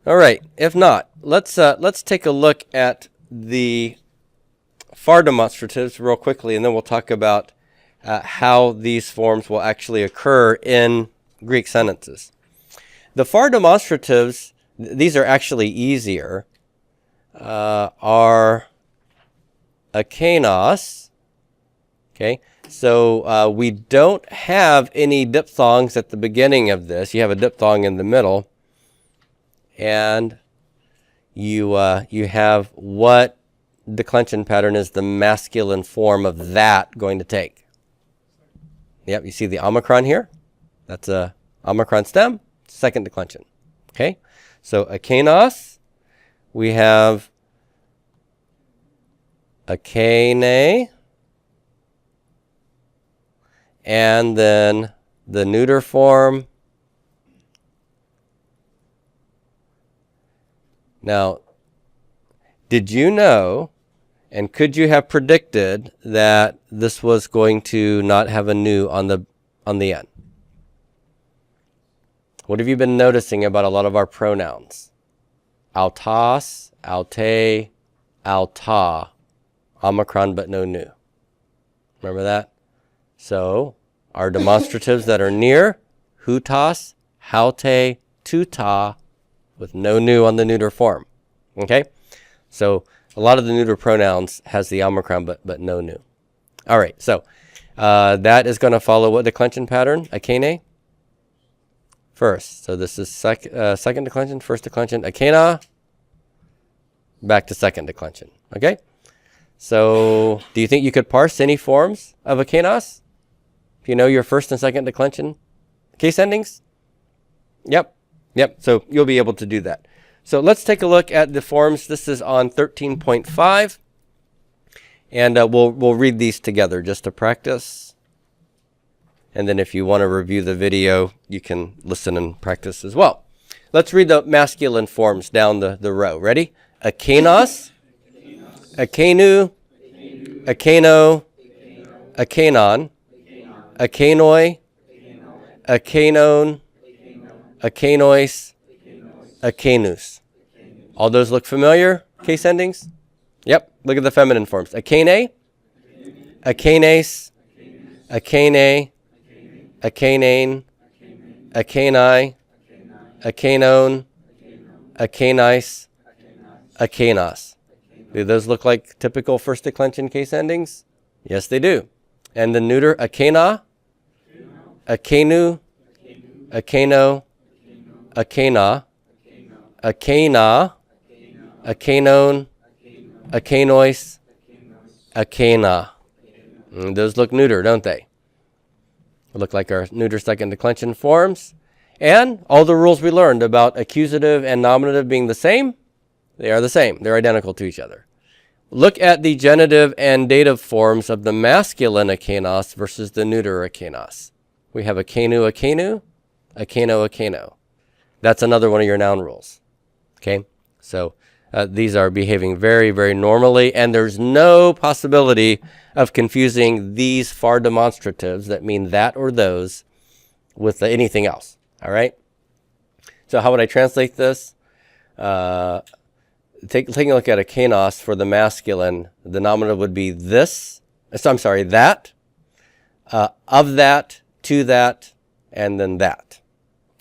All right. If not, let's take a look at the FAR demonstratives real quickly, and then we'll talk about how these forms will actually occur in Greek sentences. The FAR demonstratives, these are actually easier, are akanos. Okay, so we don't have any diphthongs at the beginning of this. You have a diphthong in the middle, and you have what declension pattern is the masculine form of that going to take. Yep, you see the omicron here? That's a omicron stem, second declension. Okay, so akanos, we have akene, and then the neuter form. Now, did you know, and could you have predicted that this was going to not have a nu on the end? What have you been noticing about a lot of our pronouns? Autas, aute, auta, omicron but no nu. Remember that? So, our demonstratives that are near, hutas, haute, tuta, with no nu on the neuter form. Okay? So, a lot of the neuter pronouns has the omicron but no nu. All right, so that is going to follow what declension pattern? Akene? First. So this is second declension, first declension, akena, back to second declension. Okay? So do you think you could parse any forms of akenos? If you know your first and second declension case endings? Yep. So you'll be able to do that. So let's take a look at the forms. This is on 13.5. And we'll read these together just to practice. And then if you want to review the video, you can listen and practice as well. Let's read the masculine forms down the row. Ready? Akenos, akenu, akeno, akenon, akenoi, akenon, akenois, akenus. All those look familiar? Case endings? Yep. Look at the feminine forms. Akene, akenes, akene, akenane, akenai, akenon, akenais, akenos. Do those look like typical first declension case endings? Yes, they do. And the neuter, akena, akenu, akeno, akena, akena, akenon, akenois, akena. Those look neuter, don't they? They look like our neuter second declension forms. And all the rules we learned about accusative and nominative being the same, they are the same. They're identical to each other. Look at the genitive and dative forms of the masculine akenos versus the neuter akenos. We have akenu, akenu, akeno, akeno. That's another one of your noun rules. Okay? So these are behaving very, very normally, and there's no possibility of confusing these FAR demonstratives that mean that or those with anything else. All right? So how would I translate this? Taking a look at akenos for the masculine, the nominative would be this. So I'm sorry, that, of that, to that, and then that.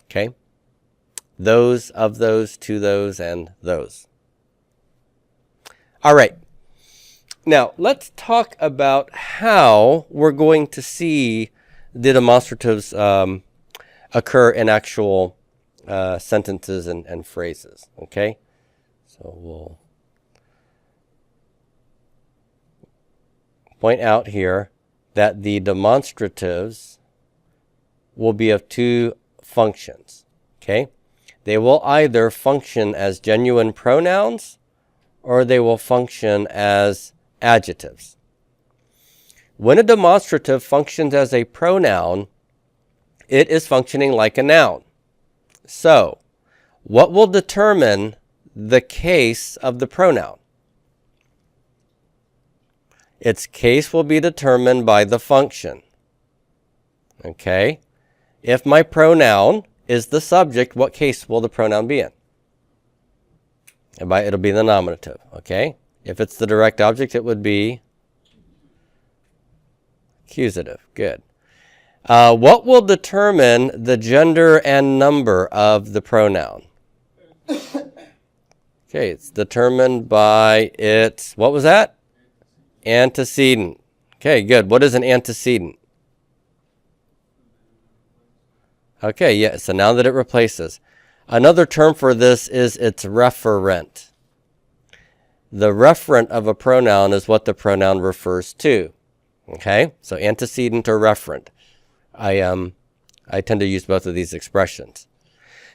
Okay? Those, of those, to those, and those. All right. Now, let's talk about how we're going to see the demonstratives occur in actual sentences and phrases. Okay? So we'll point out here that the demonstratives will be of two functions. Okay? They will either function as genuine pronouns or they will function as adjectives. When a demonstrative functions as a pronoun, it is functioning like a noun. So, what will determine the case of the pronoun? Its case will be determined by the function. Okay? If my pronoun is the subject, what case will the pronoun be in? It'll be the nominative, okay? If it's the direct object, it would be accusative. Good. What will determine the gender and number of the pronoun? Okay, it's determined by its, what was that? Antecedent. Okay, good. What is an antecedent? Okay, yeah, it's a noun that it replaces. Another term for this is its referent. The referent of a pronoun is what the pronoun refers to. Okay, so antecedent or referent. I tend to use both of these expressions.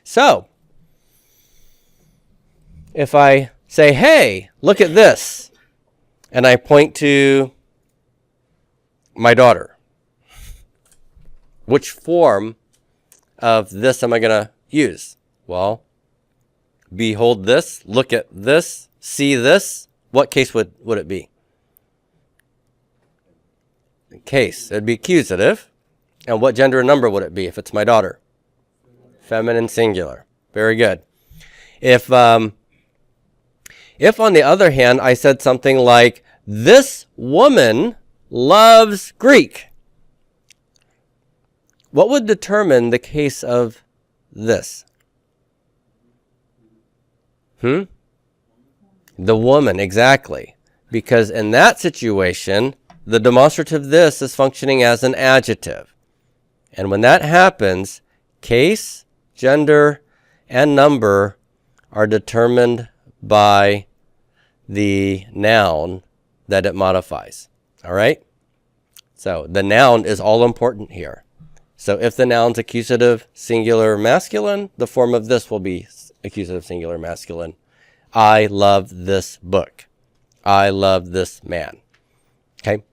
So, if I say, hey, look at this, and I point to my daughter, which form of this am I going to use? Well, behold this, look at this, see this. What case would it be? Case. It'd be accusative. And what gender and number would it be if it's my daughter? Feminine singular. Very good. If on the other hand, I said something like, this woman loves Greek, what would determine the case of this? The woman, exactly. Because in that situation, the demonstrative this is functioning as an adjective. And when that happens, case, gender, and number are determined by the noun that it modifies. All right? So the noun is all important here. So if the noun's accusative, singular, masculine, the form of this will be accusative, singular, masculine. I love this book. I love this man. Okay?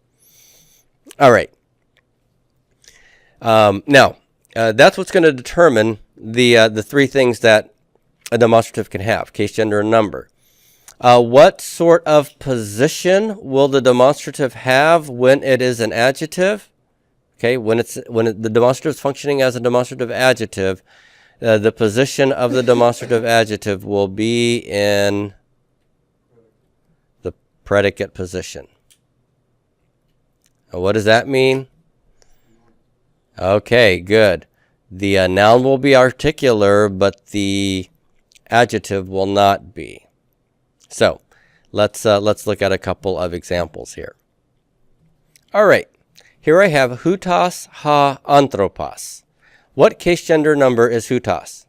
All right. Now, that's what's going to determine the three things that a demonstrative can have: case, gender, and number. What sort of position will the demonstrative have when it is an adjective? Okay, when the demonstrative is functioning as a demonstrative adjective, the position of the demonstrative adjective will be in the predicate position. What does that mean? Okay, good. The noun will be articular, but the adjective will not be. So, let's look at a couple of examples here. All right, here I have houtos ha anthropos. What case, gender, number is houtos?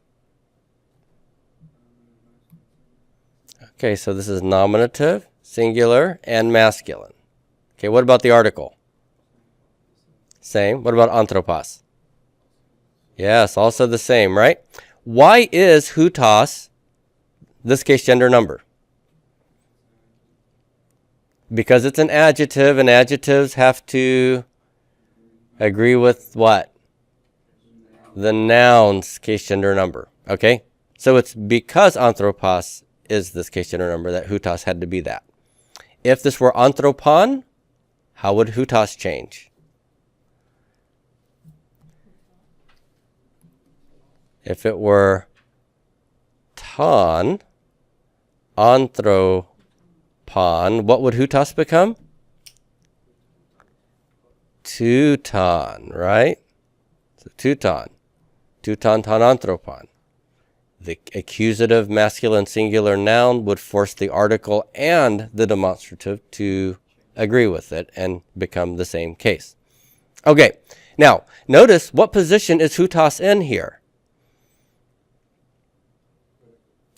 Okay, so this is nominative, singular, and masculine. Okay, what about the article? Same. What about anthropos? Yes, also the same, right? Why is houtos this case, gender, number? Because it's an adjective, and adjectives have to agree with what? The noun's case, gender, number. Okay? So it's because anthropos is this case, gender, number that houtos had to be that. If this were anthropon, how would houtos change? If it were ton, anthropon, what would houtos become? Teuton, right? So teuton. Teuton, ton, anthropon. The accusative masculine singular noun would force the article and the demonstrative to agree with it and become the same case. Okay, now notice what position is houtos in here?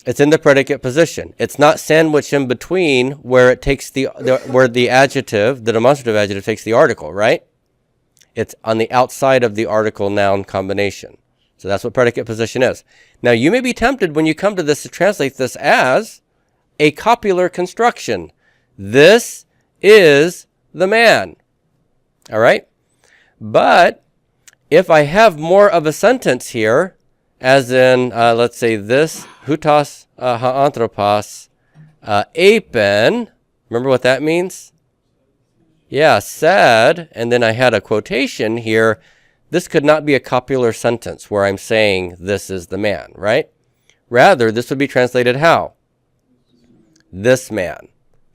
It's in the predicate position. It's not sandwiched in between where it takes where the adjective, the demonstrative adjective, takes the article, right? It's on the outside of the article noun combination. So that's what predicate position is. Now you may be tempted when you come to this to translate this as a copular construction. This is the man. All right? But if I have more of a sentence here, as in, let's say this, houtos ha anthropos apen, remember what that means? Yeah, said, and then I had a quotation here. This could not be a copular sentence where I'm saying this is the man, right? Rather, this would be translated how? this man,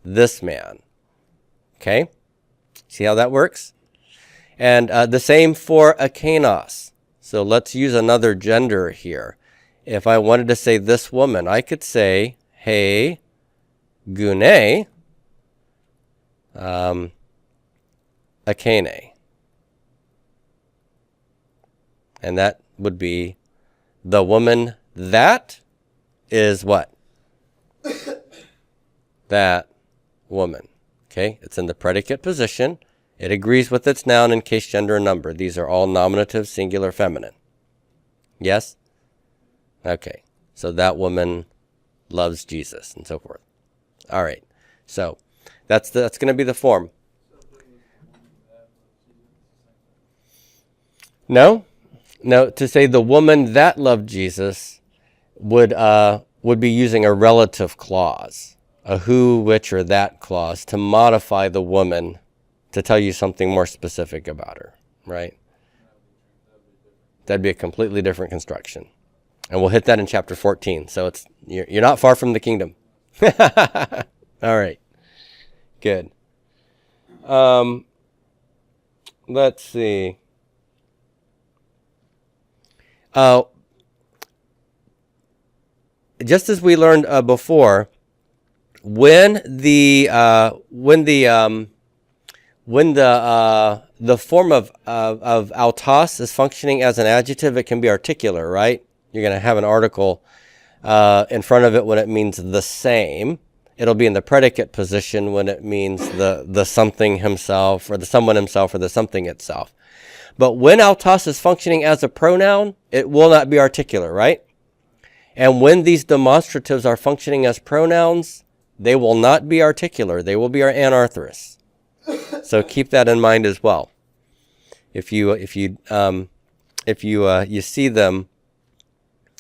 this man. Okay? See how that works? And the same for akanos. So let's use another gender here. If I wanted to say this woman, I could say, hey, gune, akene. And that would be the woman that is what? That woman. Okay, it's in the predicate position. It agrees with its noun in case, gender, and number. These are all nominative, singular, feminine. Yes? Okay, so that woman loves Jesus and so forth. All right, so that's going to be the form. No, to say the woman that loved Jesus would be using a relative clause, a who, which, or that clause to modify the woman to tell you something more specific about her, right? That'd be a completely different construction. And we'll hit that in chapter 14. So you're not far from the kingdom. All right. Good. Let's see. Just as we learned before, when the form of autos is functioning as an adjective, it can be articular, right? You're going to have an article in front of it when it means the same. It'll be in the predicate position when it means the something himself, or the someone himself, or the something itself. But when autos is functioning as a pronoun, it will not be articular, right? And when these demonstratives are functioning as pronouns, they will not be articular. They will be anarthrous. So keep that in mind as well. If you see them,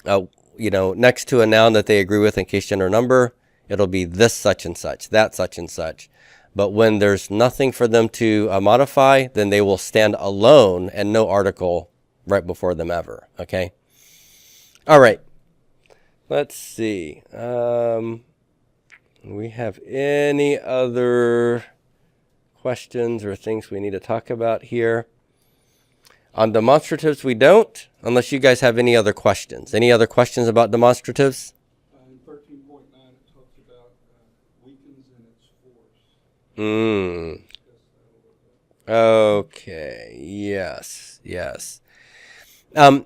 next to a noun that they agree with in case, gender, number, it'll be this such and such, that such and such. But when there's nothing for them to modify, then they will stand alone and no article right before them ever. Okay. All right. Let's see. We have any other questions or things we need to talk about here? On demonstratives, we don't, unless you guys have any other questions. Any other questions about demonstratives? In 13.9, it talks about weakens in its force. Okay. Yes.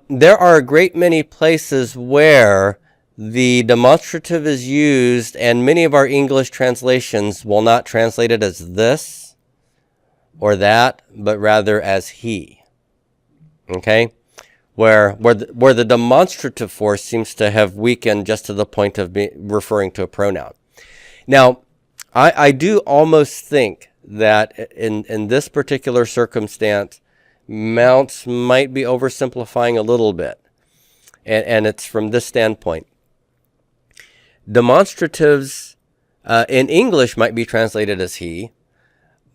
There are a great many places where the demonstrative is used, and many of our English translations will not translate it as this or that, but rather as he. Okay? Where the demonstrative force seems to have weakened just to the point of referring to a pronoun. Now, I do almost think that in this particular circumstance, Mounce might be oversimplifying a little bit. And it's from this standpoint. Demonstratives in English might be translated as he,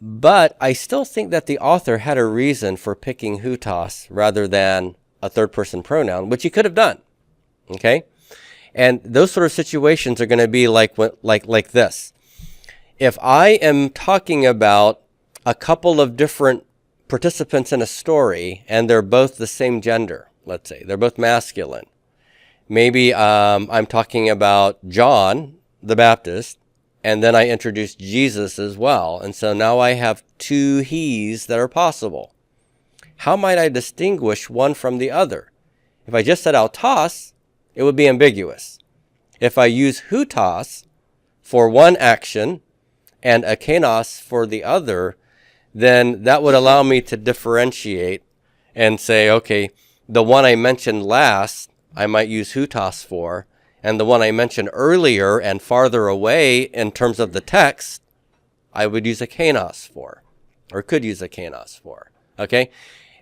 but I still think that the author had a reason for picking hutos rather than a third-person pronoun, which he could have done. Okay? And those sort of situations are going to be like this. If I am talking about a couple of different participants in a story and they're both the same gender, let's say, they're both masculine. Maybe I'm talking about John the Baptist, and then I introduce Jesus as well. And so now I have two he's that are possible. How might I distinguish one from the other? If I just said autos, it would be ambiguous. If I use hutos for one action and akanos for the other, then that would allow me to differentiate and say, okay, the one I mentioned last, I might use hutos for, and the one I mentioned earlier and farther away in terms of the text, I would use akanos for, or could use akanos for. Okay?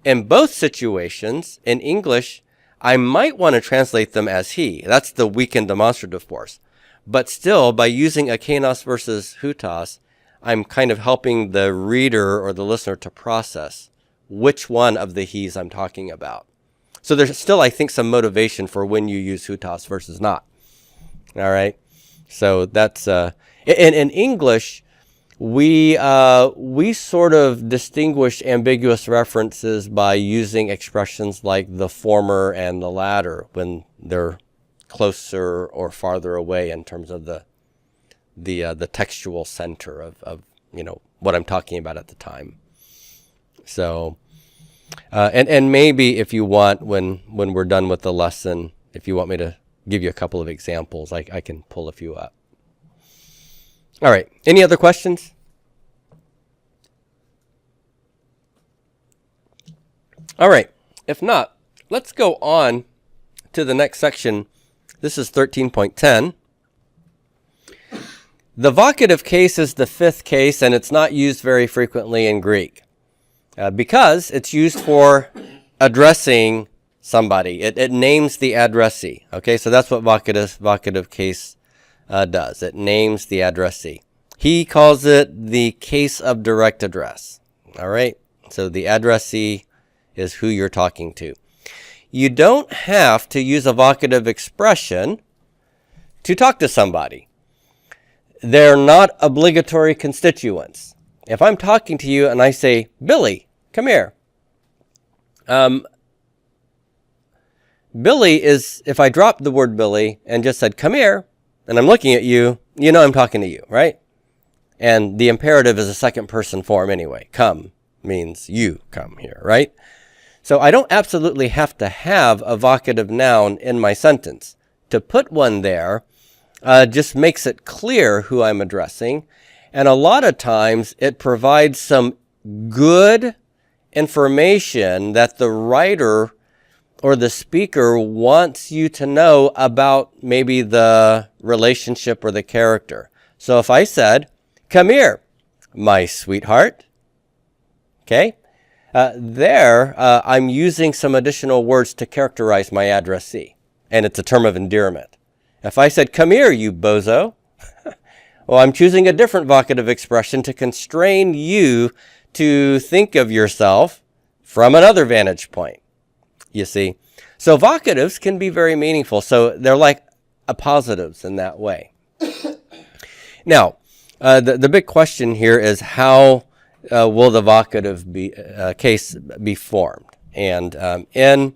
In both situations, in English, I might want to translate them as he. That's the weakened demonstrative force. But still, by using akanos versus hutos, I'm kind of helping the reader or the listener to process which one of the he's I'm talking about. So there's still, I think, some motivation for when you use hutos versus not. All right. So that's in English, we sort of distinguish ambiguous references by using expressions like the former and the latter when they're closer or farther away in terms of the textual center of what I'm talking about at the time. So and maybe if you want, when we're done with the lesson, if you want me to give you a couple of examples, I can pull a few up. All right. Any other questions? All right. If not, let's go on to the next section. This is 13.10. The vocative case is the fifth case, and it's not used very frequently in Greek because it's used for addressing somebody. It names the addressee. Okay, so that's what vocative case does. It names the addressee. He calls it the case of direct address. All right, so the addressee is who you're talking to. You don't have to use a vocative expression to talk to somebody. They're not obligatory constituents. If I'm talking to you and I say, Billy, come here. Billy is, if I dropped the word Billy and just said, come here, and I'm looking at you, you know I'm talking to you, right? And the imperative is a second person form anyway. Come means you come here, right? So I don't absolutely have to have a vocative noun in my sentence. To put one there just makes it clear who I'm addressing. And a lot of times it provides some good information that the writer or the speaker wants you to know about maybe the relationship or the character. So if I said, come here, my sweetheart, okay? I'm using some additional words to characterize my addressee, and it's a term of endearment. If I said, come here, you bozo, well, I'm choosing a different vocative expression to constrain you to think of yourself from another vantage point, you see. So vocatives can be very meaningful. So they're like appositives in that way. Now, the big question here is how will the vocative case be formed? And in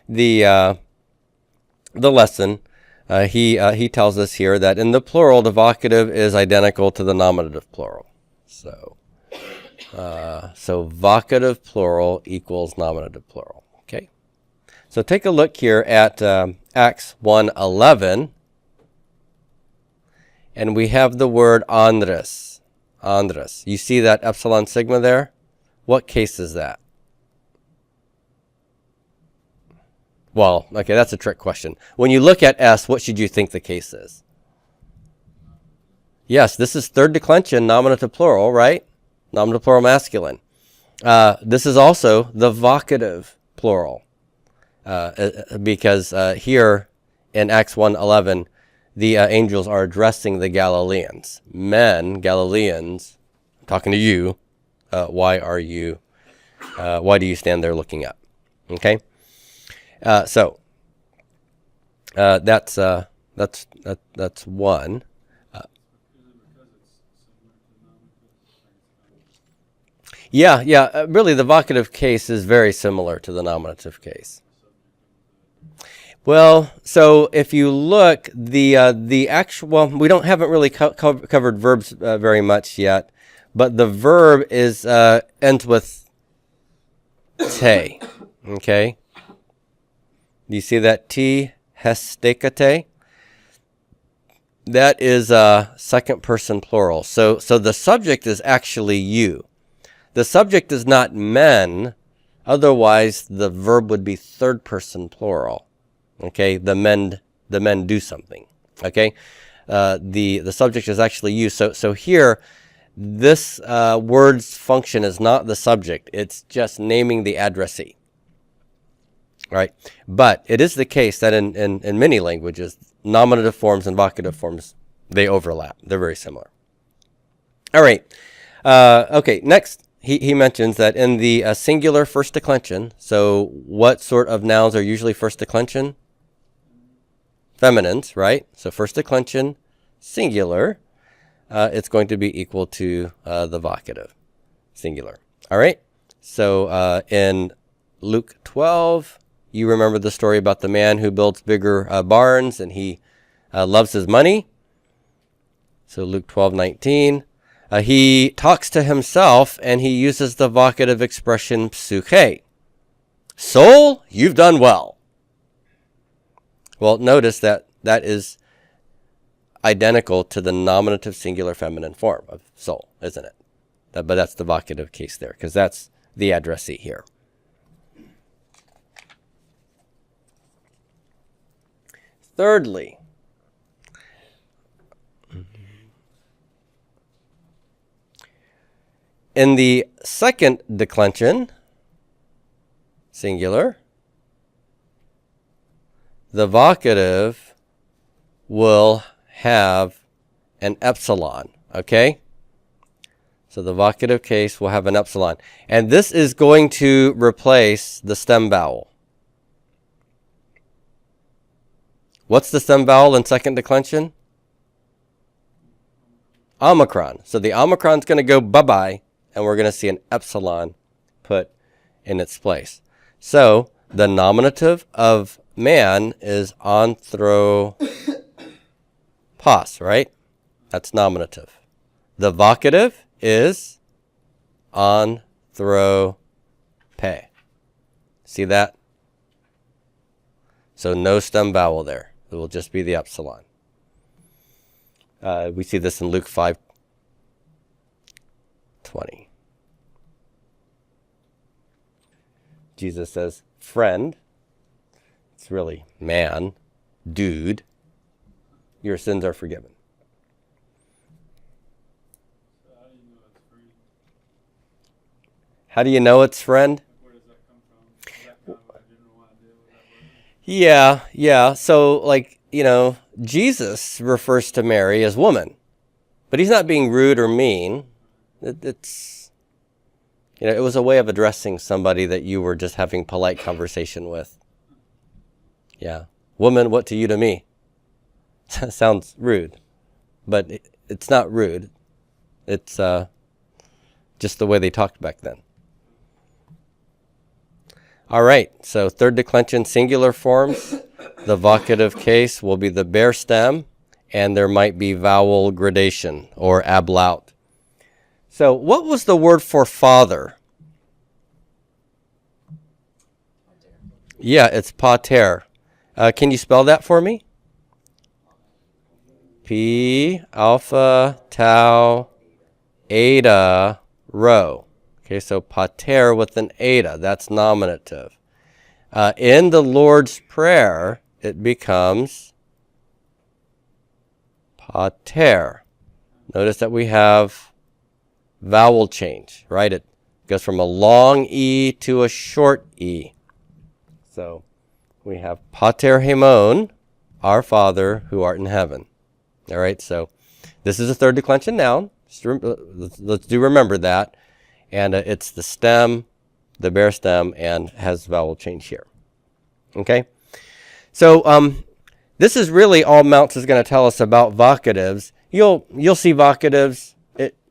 the lesson, he tells us here that in the plural, the vocative is identical to the nominative plural. So vocative plural equals nominative plural. Okay. So take a look here at Acts 1:11, and we have the word andres. Andres. You see that epsilon sigma there? What case is that? Well, okay, that's a trick question. When you look at S, what should you think the case is? Yes, this is third declension, nominative plural, right? Nominative plural masculine. This is also the vocative plural because here in Acts 1:11, the angels are addressing the Galileans. Men, Galileans, I'm talking to you. Why do you stand there looking up? Okay. So that's one. Really, the vocative case is very similar to the nominative case. Well, so if you look, the actual, we haven't really covered verbs very much yet, but the verb is ends with te. Okay. Do you see that T, hestekate? That is a second person plural. So the subject is actually you. The subject is not men. Otherwise, the verb would be third person plural. Okay, the men do something. Okay, the subject is actually you. So here, this word's function is not the subject. It's just naming the addressee. Right, but it is the case that in many languages, nominative forms and vocative forms, they overlap. They're very similar. All right. Okay, next, he mentions that in the singular first declension, so what sort of nouns are usually first declension? Feminines, right? So first declension, singular, it's going to be equal to the vocative, singular. All right? So in Luke 12, you remember the story about the man who builds bigger barns and he loves his money. So Luke 12:19. He talks to himself and he uses the vocative expression psyche. Soul, you've done well. Well, notice that that is identical to the nominative singular feminine form of soul, isn't it? But that's the vocative case there, because that's the addressee here. Thirdly, in the second declension, singular, the vocative will have an epsilon, okay? So the vocative case will have an epsilon. And this is going to replace the stem vowel. What's the stem vowel in second declension? Omicron. So the omicron's going to go bye-bye, and we're going to see an epsilon put in its place. So the nominative of man is anthropos, right? That's nominative. The vocative is anthrope. See that? So no stem vowel there. It will just be the epsilon. We see this in Luke 5:20. Jesus says, friend, it's really man, dude, your sins are forgiven. How do you know it's friend? Where does that come from? Is that kind of a general idea what that word is? Yeah. So, like, Jesus refers to Mary as woman, but he's not being rude or mean. It was a way of addressing somebody that you were just having polite conversation with. Yeah. Woman, what to you to me? Sounds rude, but it's not rude. It's just the way they talked back then. All right, so third declension singular forms. The vocative case will be the bare stem, and there might be vowel gradation or ablaut. So what was the word for father? Yeah, it's pater. Can you spell that for me? P, alpha, tau, eta, rho. Okay, so pater with an eta, that's nominative. In the Lord's Prayer, it becomes pater. Notice that we have vowel change, right? It goes from a long E to a short E. So we have pater haimon, our Father who art in heaven. All right, so this is a third declension noun. Let's do remember that. And it's the stem, the bare stem, and has vowel change here. Okay? So this is really all Mounce is going to tell us about vocatives. You'll see vocatives.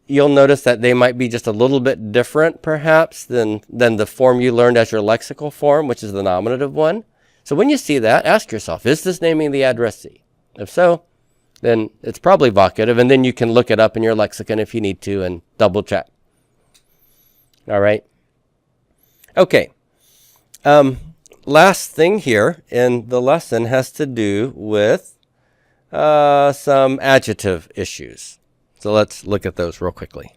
You'll notice that they might be just a little bit different, perhaps, than the form you learned as your lexical form, which is the nominative one. So when you see that, ask yourself, is this naming the addressee? If so, then it's probably vocative, and then you can look it up in your lexicon if you need to and double check. All right. Okay. Last thing here in the lesson has to do with some adjective issues. So let's look at those real quickly.